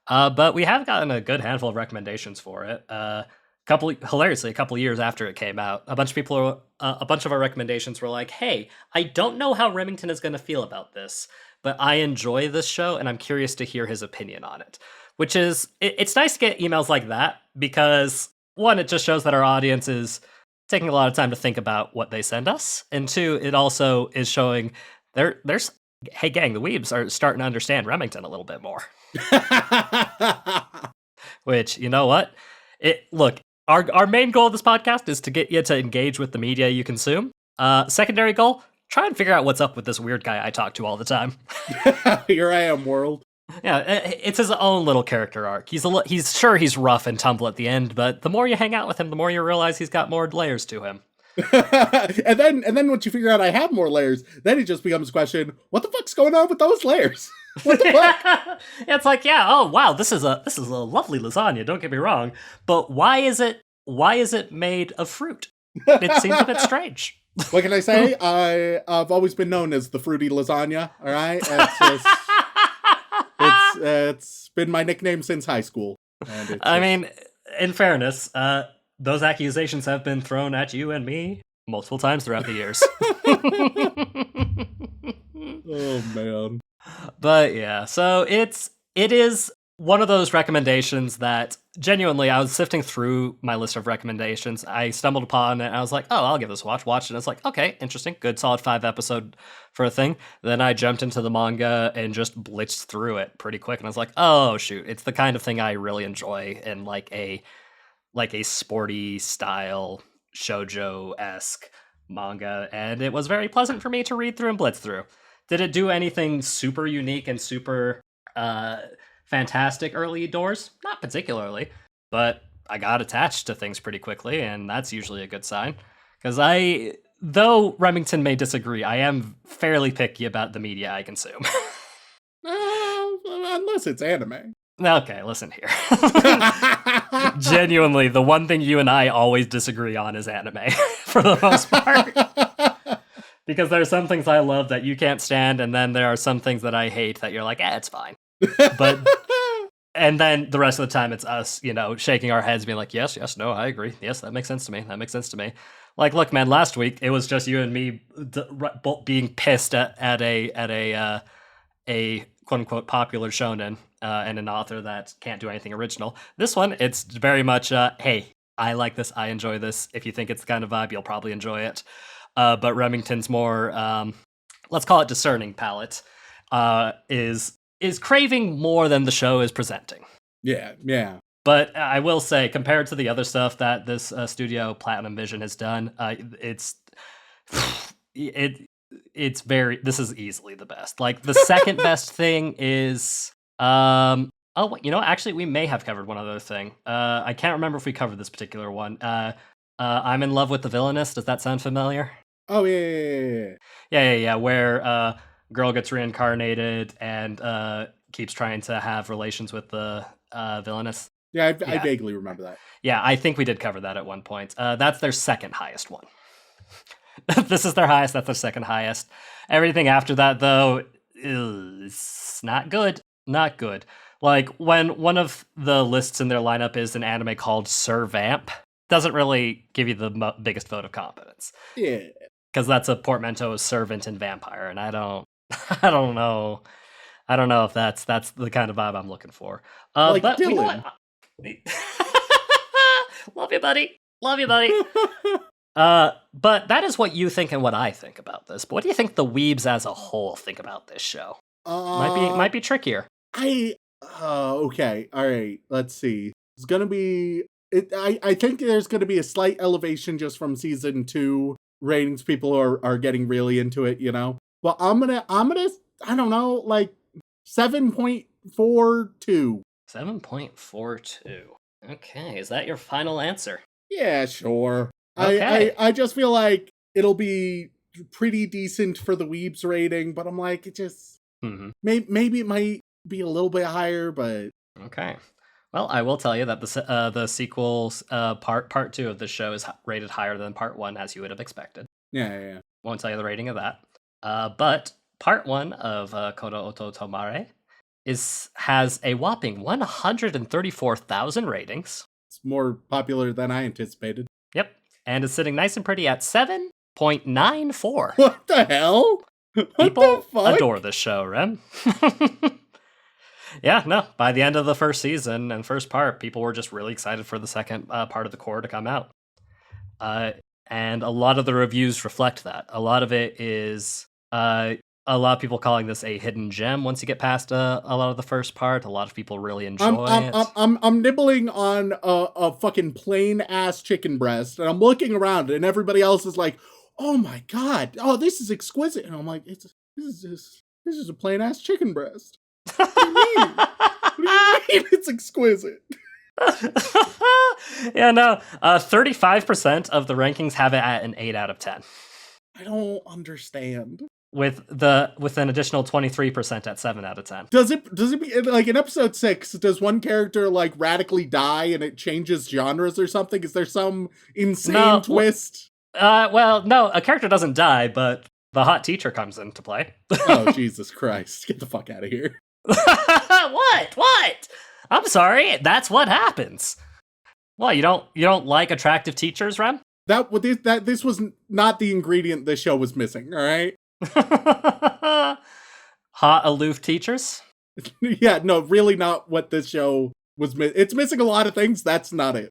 But we have gotten a good handful of recommendations for it. Hilariously, a couple years after it came out, a bunch of our recommendations were like, hey, I don't know how Remington is going to feel about this, but I enjoy this show and I'm curious to hear his opinion on it. Which is, it's nice to get emails like that, because 1, it just shows that our audience is taking a lot of time to think about what they send us, and 2, it also is showing there's, hey gang, the weebs are starting to understand Remington a little bit more. Which, you know what? Look, our main goal of this podcast is to get you to engage with the media you consume. Secondary goal, try and figure out what's up with this weird guy I talk to all the time.
Here I am, world.
Yeah, it's his own little character arc. He's sure he's rough and tumble at the end, but the more you hang out with him, the more you realize he's got more layers to him.
and then once you figure out I have more layers, then it just becomes a question, what the fuck's going on with those layers? What the fuck?
It's like, yeah, oh wow, this is a lovely lasagna, don't get me wrong, but why is it made of fruit? It seems a bit strange.
What can I say? I've always been known as the fruity lasagna, all right? It's been my nickname since high school.
I mean, in fairness, those accusations have been thrown at you and me multiple times throughout the years.
Oh, man.
But yeah, so it is one of those recommendations that genuinely, I was sifting through my list of recommendations. I stumbled upon it and I was like, oh, I'll give this a watch. Watched it and it's like, okay, interesting. Good, solid 5 episode for a thing. Then I jumped into the manga and just blitzed through it pretty quick. And I was like, oh, shoot. It's the kind of thing I really enjoy in like a sporty style shoujo-esque manga. And it was very pleasant for me to read through and blitz through. Did it do anything super unique and super fantastic early doors? Not particularly, but I got attached to things pretty quickly, and that's usually a good sign. Because though Remington may disagree, I am fairly picky about the media I consume.
Unless it's anime.
Okay, listen here. Genuinely, the one thing you and I always disagree on is anime, for the most part. Because there are some things I love that you can't stand, and then there are some things that I hate that you're like, it's fine. But and then the rest of the time it's us, shaking our heads, being like, yes, no, I agree. Yes, that makes sense to me. Like, look, man, last week it was just you and me being pissed at a quote unquote popular shonen and an author that can't do anything original. This one, it's very much, hey, I like this, I enjoy this. If you think it's the kind of vibe, you'll probably enjoy it. but Remington's more, let's call it discerning palate, is craving more than the show is presenting.
Yeah.
But I will say, compared to the other stuff that this studio, Platinum Vision, has done, it's very. This is easily the best. Like the second best thing is, actually, we may have covered one other thing. I can't remember if we covered this particular one. I'm in love with the villainess. Does that sound familiar?
Oh yeah.
Yeah. Where girl gets reincarnated and keeps trying to have relations with the villainess.
Yeah, I vaguely remember that.
Yeah, I think we did cover that at one point. That's their second highest one. This is their highest. That's their second highest. Everything after that, though, is not good. Not good. Like, when one of the lists in their lineup is an anime called Sir Vamp, doesn't really give you the biggest vote of confidence.
Yeah.
Because that's a portmanteau of servant and vampire, and I don't know. I don't know if that's the kind of vibe I'm looking for.
Like
but
Dylan.
You know what? Love you, buddy. But that is what you think and what I think about this. But what do you think the weebs as a whole think about this show? Might be trickier.
Okay. All right. Let's see. It's gonna be. I think there's gonna be a slight elevation just from season 2 ratings. People are getting really into it, you know. Well, I'm gonna. I don't know, like 7.42.
7.42. Okay, is that your final answer?
Yeah, sure.
Okay.
I just feel like it'll be pretty decent for the Weebs rating, but I'm like, it just maybe it might be a little bit higher, but
okay. Well, I will tell you that the sequels part 2 of this show is rated higher than part 1, as you would have expected.
Yeah.
Won't tell you the rating of that. But part 1 of Kono Oto Tomare has a whopping 134,000 ratings.
It's more popular than I anticipated.
Yep. And is sitting nice and pretty at 7.94.
What the hell?
People adore this show, Rem. Yeah, no. By the end of the first season and first part, people were just really excited for the second part of the core to come out. And a lot of the reviews reflect that. A lot of it is a lot of people calling this a hidden gem once you get past a lot of the first part. A lot of people really enjoy it.
I'm nibbling on a fucking plain ass chicken breast, and I'm looking around, and everybody else is like, "Oh my god! Oh, this is exquisite!" And I'm like, "This is a plain ass chicken breast." What do you mean? What do you mean it's exquisite?
Yeah, no. 35% of the rankings have it at an 8 out of 10.
I don't understand.
With an additional 23% at 7 out of 10.
Does it be like in episode 6? Does one character like radically die and it changes genres or something? Is there some insane twist?
Well, no, a character doesn't die, but the hot teacher comes into play.
Oh, Jesus Christ! Get the fuck out of here!
What? I'm sorry. That's what happens. What, you don't like attractive teachers, Rem?
This was not the ingredient this show was missing. All right.
Hot, aloof teachers?
Yeah, no, really not what this show was missing. It's missing a lot of things. That's not it.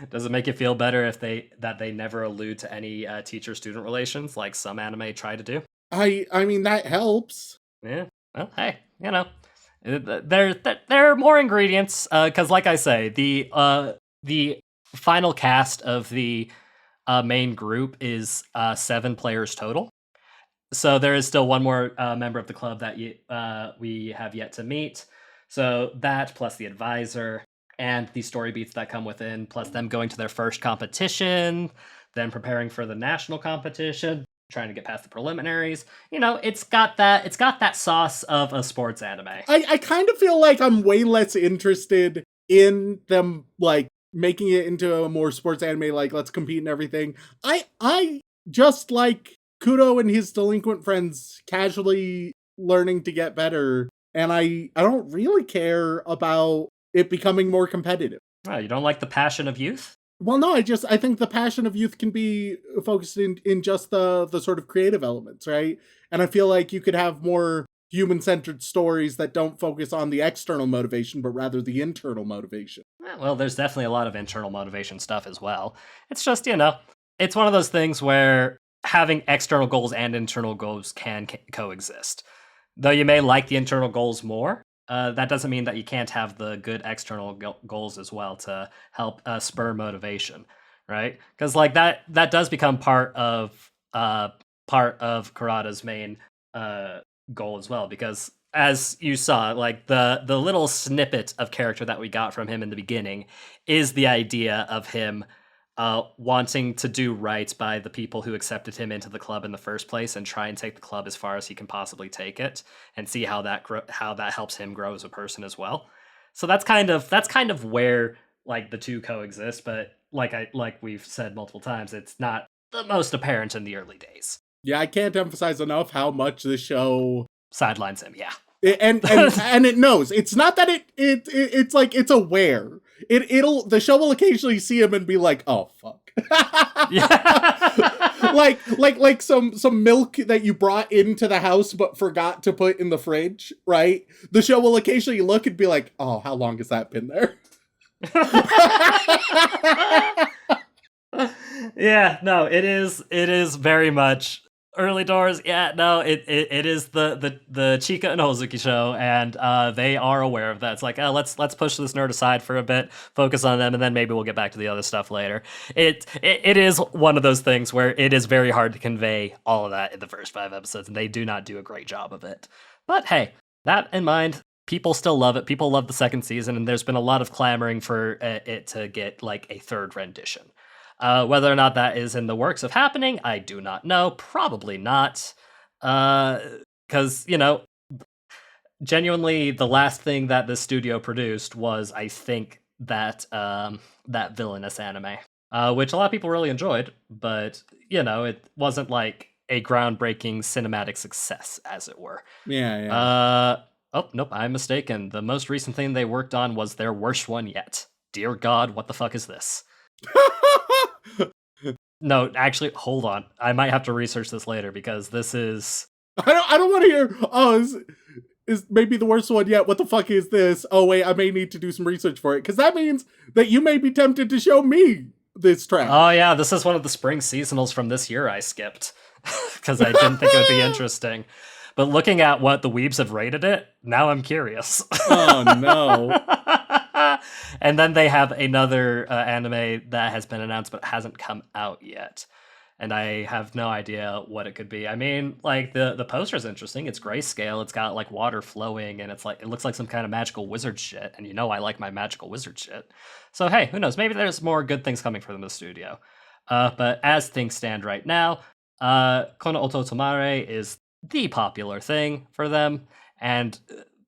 Does it make it feel better if they never allude to any teacher-student relations like some anime try to do?
I mean, that helps.
Yeah. Well, hey, you know, there are more ingredients. Because, like I say, the final cast of the main group is 7 players total. So there is still one more member of the club that we have yet to meet. So that, plus the advisor, and the story beats that come within, plus them going to their first competition, then preparing for the national competition, trying to get past the preliminaries. You know, it's got that sauce of a sports anime.
I kind of feel like I'm way less interested in them like making it into a more sports anime, like let's compete and everything. I just like Kudo and his delinquent friends casually learning to get better, and I don't really care about it becoming more competitive.
Oh, you don't like the passion of youth?
Well, no, I think the passion of youth can be focused in just the sort of creative elements, right? And I feel like you could have more human-centered stories that don't focus on the external motivation, but rather the internal motivation.
Well, there's definitely a lot of internal motivation stuff as well. It's just, you know, it's one of those things where having external goals and internal goals can coexist. Though you may like the internal goals more, that doesn't mean that you can't have the good external goals as well to help spur motivation, right? Because like that does become part of Kurata's main goal as well. Because as you saw, like the little snippet of character that we got from him in the beginning is the idea of him wanting to do right by the people who accepted him into the club in the first place and try and take the club as far as he can possibly take it and see how that helps him grow as a person as well. So that's kind of where like the two coexist, but like we've said multiple times, it's not the most apparent in the early days.
Yeah, I can't emphasize enough how much the show
sidelines him. Yeah.
And it knows. It's not that it's like it's aware. The show will occasionally see him and be like, "Oh fuck."
Yeah.
like some milk that you brought into the house but forgot to put in the fridge, right? The show will occasionally look and be like, "Oh, how long has that been there?"
Yeah, no, it is very much early doors. Yeah, no, it is the Chika and Hozuki show, and they are aware of that. It's like, let's push this nerd aside for a bit, focus on them, and then maybe we'll get back to the other stuff later. It is one of those things where it is very hard to convey all of that in the first 5 episodes, and they do not do a great job of it. But hey, that in mind, people still love it. People love the second season, and there's been a lot of clamoring for it to get like a third rendition. Whether or not that is in the works of happening, I do not know. Probably not. Because, genuinely, the last thing that the studio produced was, I think, that villainous anime, which a lot of people really enjoyed, but, it wasn't like a groundbreaking cinematic success, as it were.
Yeah.
Oh, nope, I'm mistaken. The most recent thing they worked on was their worst one yet. Dear God, what the fuck is this? No, actually, hold on. I might have to research this later because this is...
I don't want to hear, is maybe the worst one yet. What the fuck is this? Oh, wait, I may need to do some research for it. Because that means that you may be tempted to show me this track.
Oh, yeah, this is one of the spring seasonals from this year I skipped. Because I didn't think it would be interesting. But looking at what the weebs have rated it, now I'm curious.
Oh, no.
And then they have another anime that has been announced but hasn't come out yet. And I have no idea what it could be. I mean, like, the poster's interesting. It's grayscale. It's got, like, water flowing, and it looks like some kind of magical wizard shit. And I like my magical wizard shit. So, hey, who knows? Maybe there's more good things coming from the studio. But as things stand right now, Kono Oto Tomare is the popular thing for them. And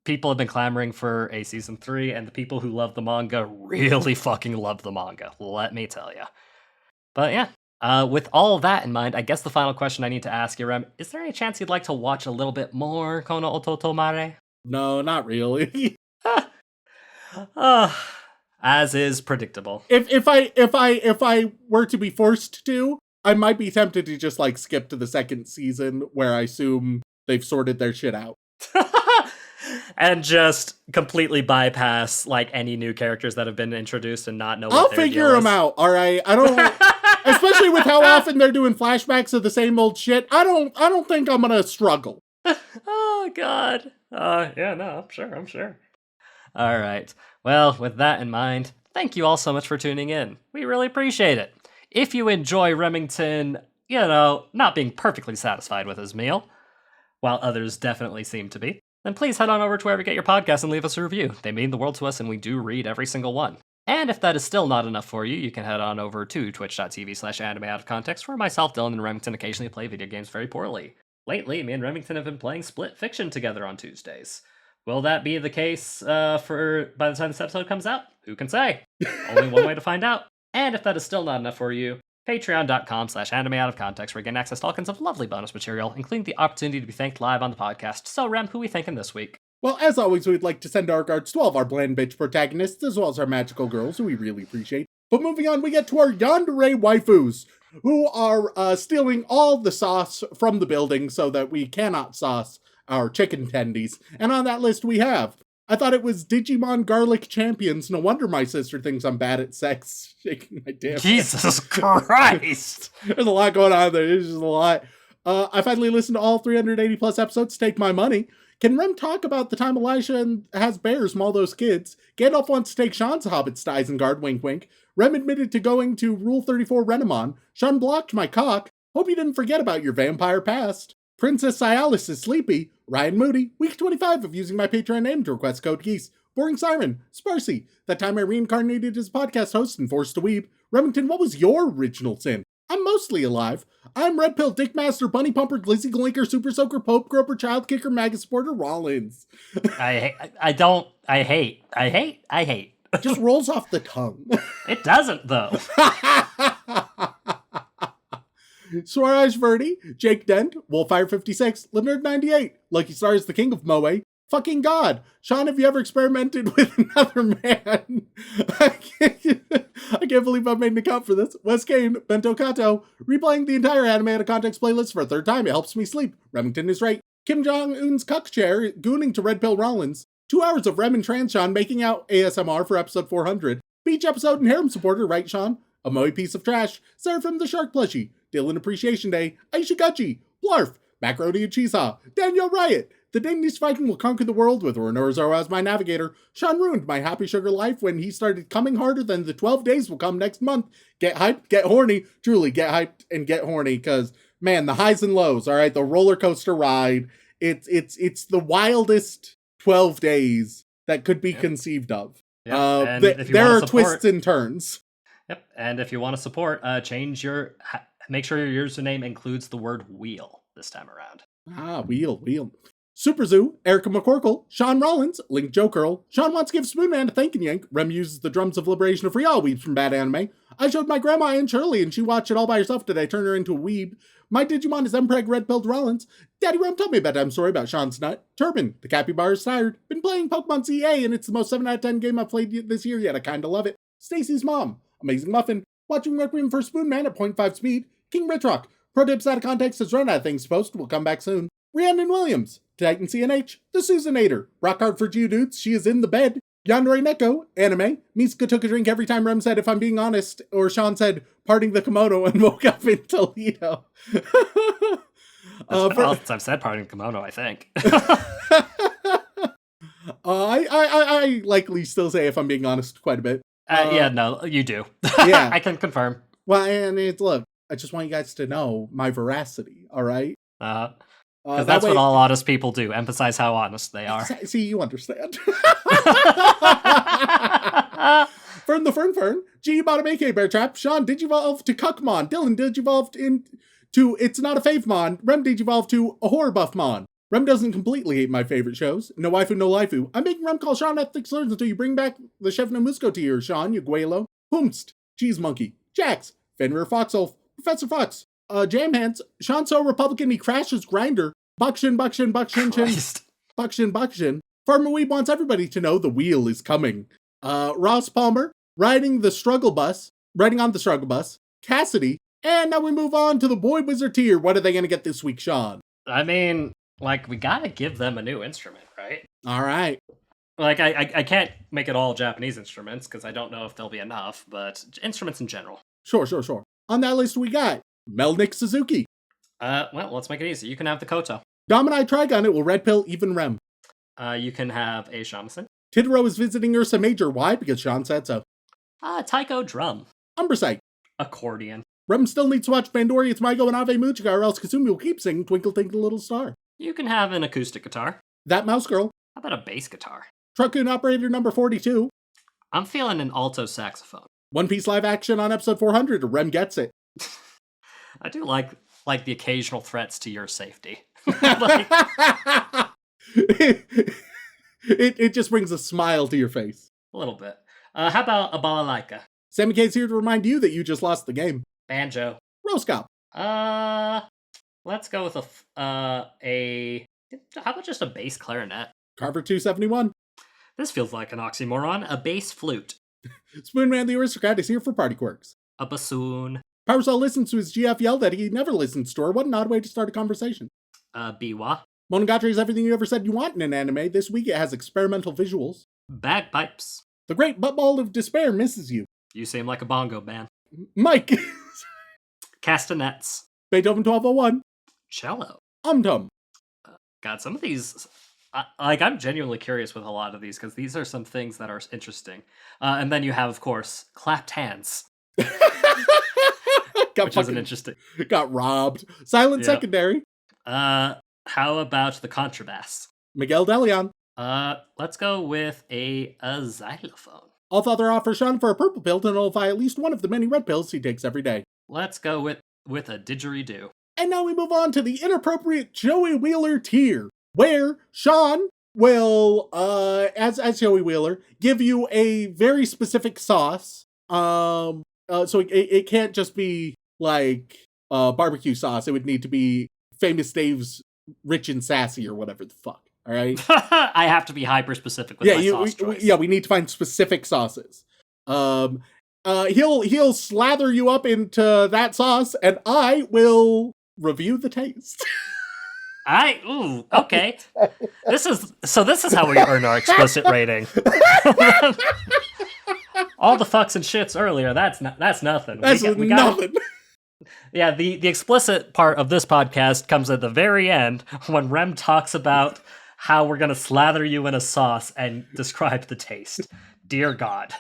people have been clamoring for a season 3, and the people who love the manga really fucking love the manga, let me tell you. But yeah, with all that in mind, I guess the final question I need to ask you, Rem, is there any chance you'd like to watch a little bit more Kono Oto Tomare?
No, not really.
As is predictable.
If I were to be forced to, I might be tempted to just like skip to the second season where I assume they've sorted their shit out.
And just completely bypass like any new characters that have been introduced and not know what
I'll
their
figure
deal
them
is.
out, all right? I don't especially with how often they're doing flashbacks of the same old shit. I don't think I'm going to struggle.
Oh god. Yeah, no, I'm sure. All right. Well, with that in mind, thank you all so much for tuning in. We really appreciate it. If you enjoy Remington, not being perfectly satisfied with his meal, while others definitely seem to be, then please head on over to wherever you get your podcast and leave us a review. They mean the world to us, and we do read every single one. And if that is still not enough for you, you can head on over to twitch.tv/animeoutofcontext, where myself, Dylan, and Remington occasionally play video games very poorly. Lately, me and Remington have been playing Split Fiction together on Tuesdays. Will that be the case by the time this episode comes out? Who can say? Only one way to find out. And if that is still not enough for you, patreon.com/animeoutofcontext, where you gain access to all kinds of lovely bonus material, including the opportunity to be thanked live on the podcast. So, Rem, who we thanking this week?
Well, as always, we'd like to send our regards to all of our bland bitch protagonists, as well as our magical girls, who we really appreciate. But moving on, we get to our yandere waifus, who are stealing all the sauce from the building so that we cannot sauce our chicken tendies. And on that list, we have I thought it was Digimon Garlic Champions. No wonder my sister thinks I'm bad at sex. Shaking my damn head.
Jesus Christ!
There's a lot going on there. There's just a lot. I finally listened to all 380 plus episodes. Take my money. Can Rem talk about the time Elisha has bears maul those kids? Gandalf wants to take Shaun's hobbits to Isengard, wink wink. Rem admitted to going to Rule 34 Renamon. Shaun blocked my cock. Hope you didn't forget about your vampire past. Princess Cialis is sleepy. Ryan Moody, week 25 of using my Patreon name to request code geese. Boring Siren, Sparcy, that time I reincarnated as podcast host and forced to weep. Remington, what was your original sin? I'm mostly alive. I'm Red Pill, Dickmaster, Bunny Pumper, Glizzy Glinker, Super Soaker, Pope Groper, Child Kicker, Maga Supporter, Rollins.
I hate.
Just rolls off the tongue.
It doesn't, though.
Swaraj Verdi, Jake Dent, Wolfire56, Leonard98, Lucky Stars, the King of Moe, fucking God. Shaun, have you ever experimented with another man? I can't believe I've made an account for this. Wes Kane, Bento Kato, replaying the entire anime out of context playlist for a third time. It helps me sleep. Remington is right. Kim Jong-un's cuck chair, gooning to Red Pill Rollins. 2 hours of Rem and Trans Shaun making out ASMR for episode 400. Beach episode and harem supporter, right, Shaun? A Moe piece of trash. Seraphim the Shark plushie. Dylan Appreciation Day. Aisha Gucci. Blarf. Macaroni and Cheesehaw. Danielle Riot. The Danish Viking will conquer the world with Renorzoro as my navigator. Shaun ruined my happy sugar life when he started coming harder than the 12 days will come next month. Get hyped, get horny. Truly, get hyped and get horny, because, man, the highs and lows, all right? The roller coaster ride. It's the wildest 12 days that could be conceived of.
Yep.
There are twists and turns.
Yep. And if you want to support, make sure your username includes the word wheel this time around.
Wheel. Super Zoo, Erica McCorkle, Sean Rollins, Link Joe Curl. Shaun wants to give Spoonman a thank and yank. Rem uses the drums of liberation to free all weebs from bad anime. I showed my grandma Aunt Shirley and she watched it all by herself today. Turn her into a weeb. My Digimon is Empreg Red Pilled Rollins. Daddy Rem told me a bedtime story about Shaun's nut. Turban, the capybara is tired. Been playing Pokemon CA and it's the most 7 out of 10 game I've played this year yet. I kinda love it. Stacy's mom, Amazing Muffin, watching Requiem for Spoonman at 0.5 speed. King Ritrock, Pro Tips Out of Context has run out of things to post. Will come back soon. Rhiannon Williams, Titan CNH, The Susanator, Rock Hard for Geodudes, She is in the Bed, Yandere Neko, Anime, Miska took a drink every time Rem said, if I'm being honest, or Shaun said, parting the kimono and woke up in Toledo.
It's been a while since I've said parting the kimono, I think.
I likely still say, if I'm being honest, quite a bit.
Yeah, no, you do.
Yeah.
I can confirm.
Well, and look, I just want you guys to know my veracity, all right?
Because that's what all honest people do. Emphasize how honest they are.
See, you understand. Fern the Fern, G bottom AK Bear Trap, Shaun digivolve to Cuckmon, Dylan digivolved into It's Not a Favemon, Rem digivolved to a Horror Buffmon. Rem doesn't completely hate my favorite shows. No waifu, no lifu. I'm making Rem call Shaun ethnic slurs until you bring back the Chef no Musco to your Shaun, you Guelo. Humst, Cheese Monkey, Jax, Fenrir Foxolf, Professor Fox, Jam Hands, Shaun so Republican he crashes Grinder, Buckshin. Farmer Weeb wants everybody to know the wheel is coming. Ross Palmer, riding on the struggle bus. Cassidy, and now we move on to the Boy Wizard tier. What are they going to get this week, Shaun?
I mean, we gotta give them a new instrument, right?
All right.
I can't make it all Japanese instruments, because I don't know if there'll be enough, but instruments in general.
Sure. On that list we got Melnick Suzuki.
Well, let's make it easy. You can have the Koto.
Dominai Trigun, it will red pill even Rem.
You can have a shamisen.
Titaro is visiting Ursa Major. Why? Because Shaun said so.
Taiko drum.
Umbrasite.
Accordion.
Rem still needs to watch Bandori, It's Maigo, and Ave Mujiga, or else Kasumi will keep singing Twinkle Twinkle Little Star.
You can have an acoustic guitar.
That Mouse Girl.
How about a bass guitar?
Truckun Operator number 42.
I'm feeling an alto saxophone.
One Piece live action on episode 400. Rem gets it.
I do like the occasional threats to your safety.
It just brings a smile to your face.
A little bit. How about a balalaika?
Sammy K's here to remind you that you just lost the game.
Banjo.
Roscop.
Let's go with how about just a bass clarinet?
Carver 271.
This feels like an oxymoron. A bass flute.
Spoonman the Aristocrat is here for party quirks.
A bassoon.
Powersall listens to his GF yell that he never listens to her. What an odd way to start a conversation.
Biwa.
Monogatari is everything you ever said you want in an anime. This week it has experimental visuals.
Bagpipes.
The great buttball of despair misses you.
You seem like a bongo man.
Mike.
Castanets.
Beethoven 1201.
Cello.
Umtum.
God, some of these... I'm genuinely curious with a lot of these, because these are some things that are interesting. And then you have, of course, clapped hands. Which isn't interesting.
Got robbed. Silent secondary.
How about the contrabass?
Miguel Deleon.
Let's go with a xylophone.
All father offers Shaun for a purple pill to nullify at least one of the many red pills he takes every day.
Let's go with a didgeridoo.
And now we move on to the inappropriate Joey Wheeler tier, where Shaun will, as Joey Wheeler, give you a very specific sauce. So it can't just be like barbecue sauce. It would need to be Famous Dave's Rich and Sassy or whatever the fuck. All right.
I have to be hyper specific with my sauce choice.
We need to find specific sauces. He'll slather you up into that sauce, and I will review the taste.
Okay. This is how we earn our explicit rating. All the fucks and shits earlier, that's nothing.
That's nothing.
Yeah, the explicit part of this podcast comes at the very end when Rem talks about how we're gonna slather you in a sauce and describe the taste. Dear God.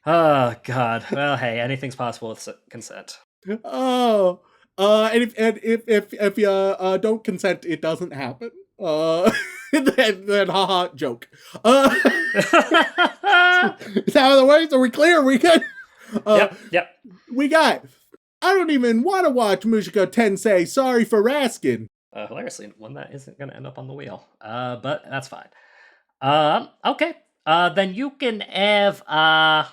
Oh God. Well, hey, anything's possible with consent.
Oh. And if you don't consent, it doesn't happen. Then haha, joke. Is that how it works? Are we clear? Are we good?
Yep.
We got, I don't even want to watch Mushoku Tensei, sorry for asking.
Hilariously, one that isn't going to end up on the wheel. But that's fine. Okay. Then you can have, oh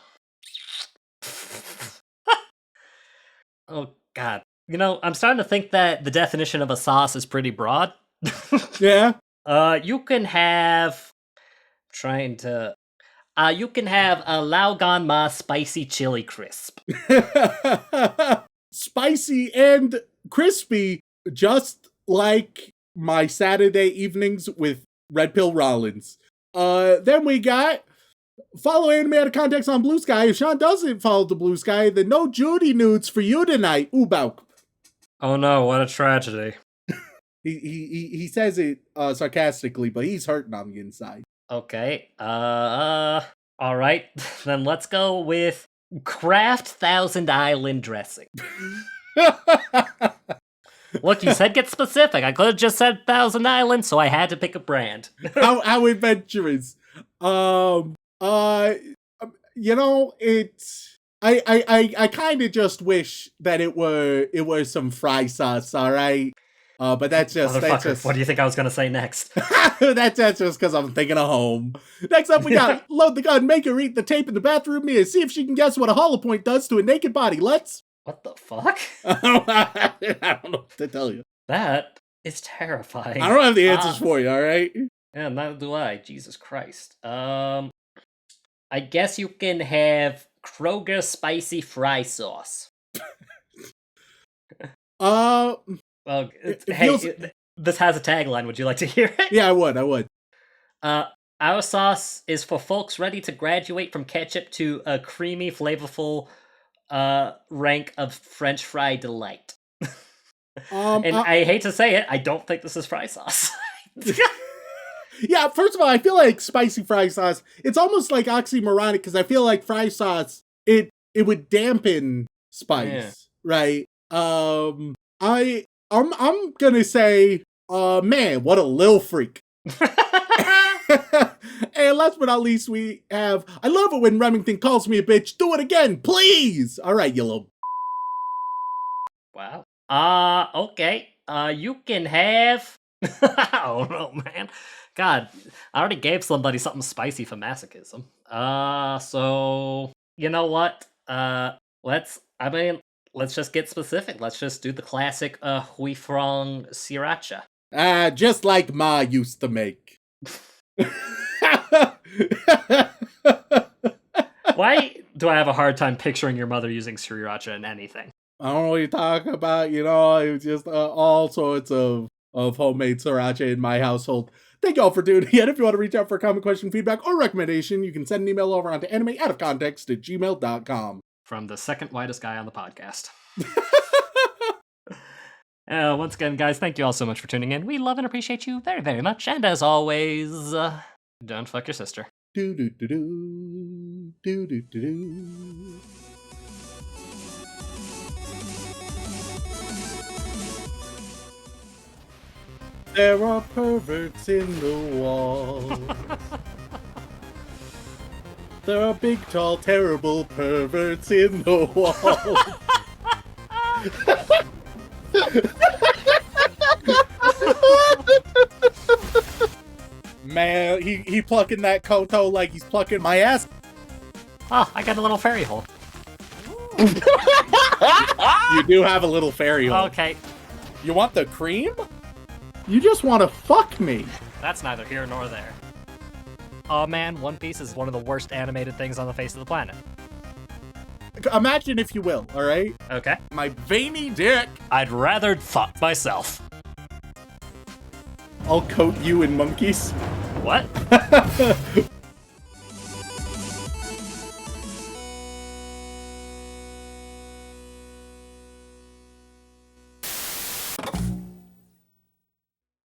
God. You know, I'm starting to think that the definition of a sauce is pretty broad.
Yeah.
You can have you can have a Laogan Ma spicy chili crisp.
Spicy and crispy, just like my Saturday evenings with Red Pill Rollins. Then we got follow anime out of context on Blue Sky. If Shaun doesn't follow the Blue Sky, then no Judy nudes for you tonight. Ooh,
Oh no, what a tragedy.
He says it sarcastically, but he's hurting on the inside.
Okay. All right. Then let's go with Kraft Thousand Island dressing. Look, you said get specific. I could have just said Thousand Island, so I had to pick a brand.
How adventurous. You know, it's I kind of just wish that it was some fry sauce, all right? But that's just
what do you think I was gonna say next?
that's just because I'm thinking of home. Next up, we got load the gun, make her eat the tape in the bathroom mirror, see if she can guess what a hollow point does to a naked body. Let's.
What the fuck?
I don't know what to tell you.
That is terrifying.
I don't have the answers for you. All right.
Yeah, neither do I. Jesus Christ. I guess you can have Kroger spicy fry sauce. This has a tagline. Would you like to hear it?
Yeah, I would.
Our sauce is for folks ready to graduate from ketchup to a creamy, flavorful rank of French fry delight. I hate to say it, I don't think this is fry sauce.
Yeah, first of all, I feel like spicy fry sauce, it's almost like oxymoronic, because I feel like fry sauce, it would dampen spice, right? I'm gonna say, man, what a lil freak. And last but not least, we have, I love it when Remington calls me a bitch. Do it again, please. All right, you little.
Wow. Okay. You can have. Oh no, man. God, I already gave somebody something spicy for masochism. So you know what? Let's just get specific. Let's just do the classic Hui Frong Sriracha.
Just like Ma used to make.
Why do I have a hard time picturing your mother using sriracha in anything?
I don't know what you're talking about. You know, it was just all sorts of of homemade sriracha in my household. Thank you all for tuning in. If you want to reach out for a comment, question, feedback, or recommendation, you can send an email over onto animeoutofcontext@gmail.com.
From the second whitest guy on the podcast. Once again, guys, thank you all so much for tuning in. We love and appreciate you very, very much. And as always, don't fuck your sister.
Do do do do do do do do. There are perverts in the wall. There are big, tall, terrible perverts in the wall. Man, he plucking that koto like he's plucking my ass.
Oh, I got a little fairy hole.
You do have a little fairy hole.
Okay,
You want the cream? You just want to fuck me.
that's neither here nor there. Oh man, One Piece is one of the worst animated things on the face of the planet.
Imagine if you will, alright?
Okay.
My veiny dick.
I'd rather fuck myself.
I'll coat you in monkeys.
What?